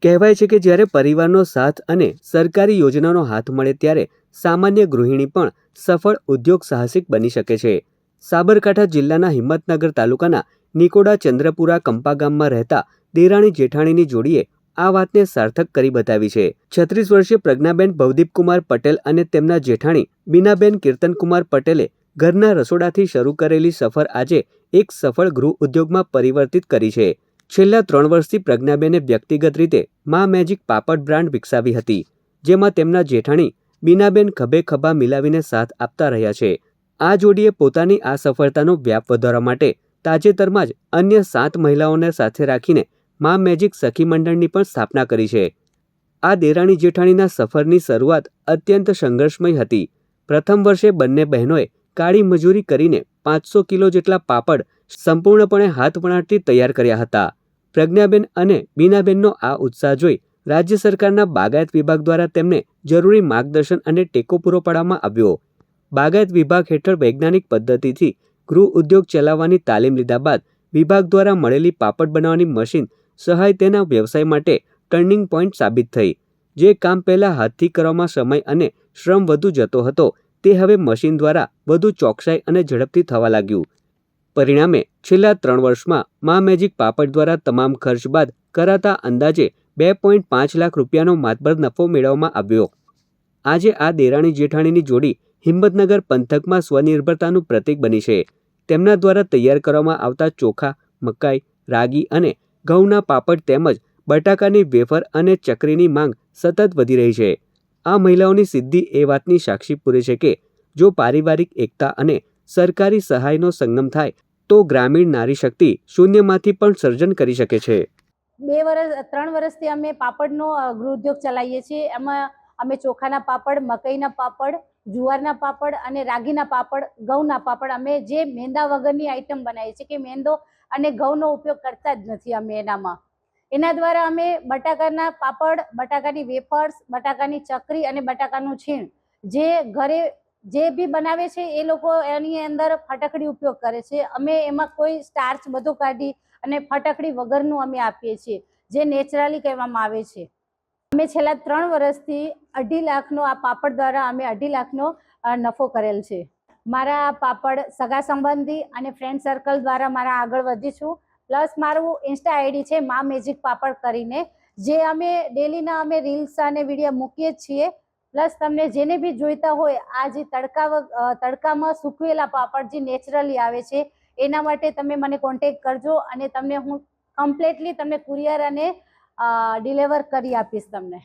કહેવાય છે કે જ્યારે પરિવારનો સાથ અને સરકારી યોજનાનો હાથ મળે ત્યારે સામાન્ય ગૃહિણી પણ સફળ ઉદ્યોગ સાહસિક બની શકે છે। સાબરકાંઠા જિલ્લાના હિંમતનગર તાલુકાના નિકોડા ચંદ્રપુરા કંપા ગામમાં રહેતા દેરાણી જેઠાણીની જોડીએ આ વાતને સાર્થક કરી બતાવી છે। 36 વર્ષીય પ્રજ્ઞાબેન ભવદીપકુમાર પટેલ અને તેમના જેઠાણી બીનાબેન કીર્તનકુમાર પટેલે ઘરના રસોડાથી શરૂ કરેલી સફર આજે એક સફળ ગૃહ ઉદ્યોગમાં પરિવર્તિત કરી છે। છેલ્લા 3 વર્ષથી પ્રજ્ઞાબેને વ્યક્તિગત રીતે મા મેજિક પાપડ બ્રાન્ડ વિકસાવી હતી, જેમાં તેમના જેઠાણી બીનાબેન ખભે ખભા મિલાવીને સાથ આપતા રહ્યા છે। આ જોડીએ પોતાની આ સફળતાનો વ્યાપ વધારવા માટે તાજેતરમાં જ અન્ય 7 મહિલાઓને સાથે રાખીને મા મેજિક સખી મંડળની પણ સ્થાપના કરી છે। આ દેરાણી જેઠાણીના સફરની શરૂઆત અત્યંત સંઘર્ષમય હતી। પ્રથમ વર્ષે બંને બહેનોએ કાળી મજૂરી કરીને 500 કિલો જેટલા પાપડ સંપૂર્ણપણે હાથ વણાટથી તૈયાર કર્યા હતા। પ્રજ્ઞાબેન અને બીનાબેનનો આ ઉત્સાહ જોઈ રાજ્ય સરકારના બાગાયત વિભાગ દ્વારા તેમને જરૂરી માર્ગદર્શન અને ટેકો પૂરો પાડવામાં આવ્યો। બાગાયત વિભાગ હેઠળ વૈજ્ઞાનિક પદ્ધતિથી ગૃહ ઉદ્યોગ ચલાવવાની તાલીમ લીધા બાદ વિભાગ દ્વારા મળેલી પાપડ બનાવવાની મશીન સહાય તેના વ્યવસાય માટે ટર્નિંગ પોઈન્ટ સાબિત થઈ। જે કામ પહેલા હાથથી કરવામાં સમય અને શ્રમ વધુ જતો હતો તે હવે મશીન દ્વારા વધુ ચોકસાઈ અને ઝડપથી થવા લાગ્યું। પરિણામે છેલ્લા 3 વર્ષમાં મા મેજિક પાપડ દ્વારા તમામ ખર્ચ બાદ કરાતા અંદાજે 2.5 લાખ રૂપિયાનો માતબર નફો મેળવવામાં આવ્યો। આજે આ દેરાણી જેઠાણીની જોડી હિંમતનગર પંથકમાં સ્વનિર્ભરતાનું પ્રતીક બની છે। તેમના દ્વારા તૈયાર કરવામાં આવતા ચોખા, મકાઈ, રાગી અને ઘઉંના પાપડ તેમજ બટાકાની વેફર અને ચકરીની માંગ સતત વધી રહી છે। આ મહિલાઓની સિદ્ધિ એ વાતની સાક્ષી પૂરે છે કે જો પારિવારિક એકતા અને સરકારી સહાયનો સંગમ થાય તો ગ્રામીણ નારી શક્તિ શૂન્યમાંથી પણ સર્જન કરી શકે છે। 3 વર્ષથી અમે પાપડનો ગૃહ ઉદ્યોગ ચલાવીએ છીએ। એમાં અમે ચોખાના પાપડ, મકાઈના પાપડ, જુવારના પાપડ અને રાગીના પાપડ, ઘઉંના પાપડ અમે જે મેંદા વગરની આઈટમ બનાવીએ છીએ કે મેંદો અને ઘઉંનો ઉપયોગ કરતા જ નથી અમે એનામાં। એના દ્વારા અમે બટાકાના પાપડ, બટાકાની વેફર્સ, બટાકાની ચકરી અને બટાકાનું છીણ જે ઘરે જે બી બનાવે છે એ લોકો એની અંદર ફટકડી ઉપયોગ કરે છે। અમે એમાં કોઈ સ્ટાર્ચ બધું કાઢી અને ફટકડી વગરનું અમે આપીએ છીએ જે નેચરલી કહેવામાં આવે છે। અમે છેલ્લા 3 વર્ષથી 2.5 લાખનો આ પાપડ દ્વારા અમે 2.5 લાખનો નફો કરેલ છે। મારા પાપડ સગા સંબંધી અને ફ્રેન્ડ સર્કલ દ્વારા મારા આગળ વધી છું। પ્લસ મારું ઇન્સ્ટા આઈડી છે મા મેજિક પાપડ કરીને, જે અમે ડેલીના અમે રીલ્સ અને વિડીયો મૂકીએ જ છીએ। પ્લસ તમને જેને બી જોઈતા હોય આ જે તડકામાં સૂકવેલા પાપડ જે નેચરલી આવે છે એના માટે તમે મને કોન્ટેક્ટ કરજો અને તમને હું કમ્પ્લીટલી તમને કુરિયર અને ડિલિવર કરી આપીશ તમને।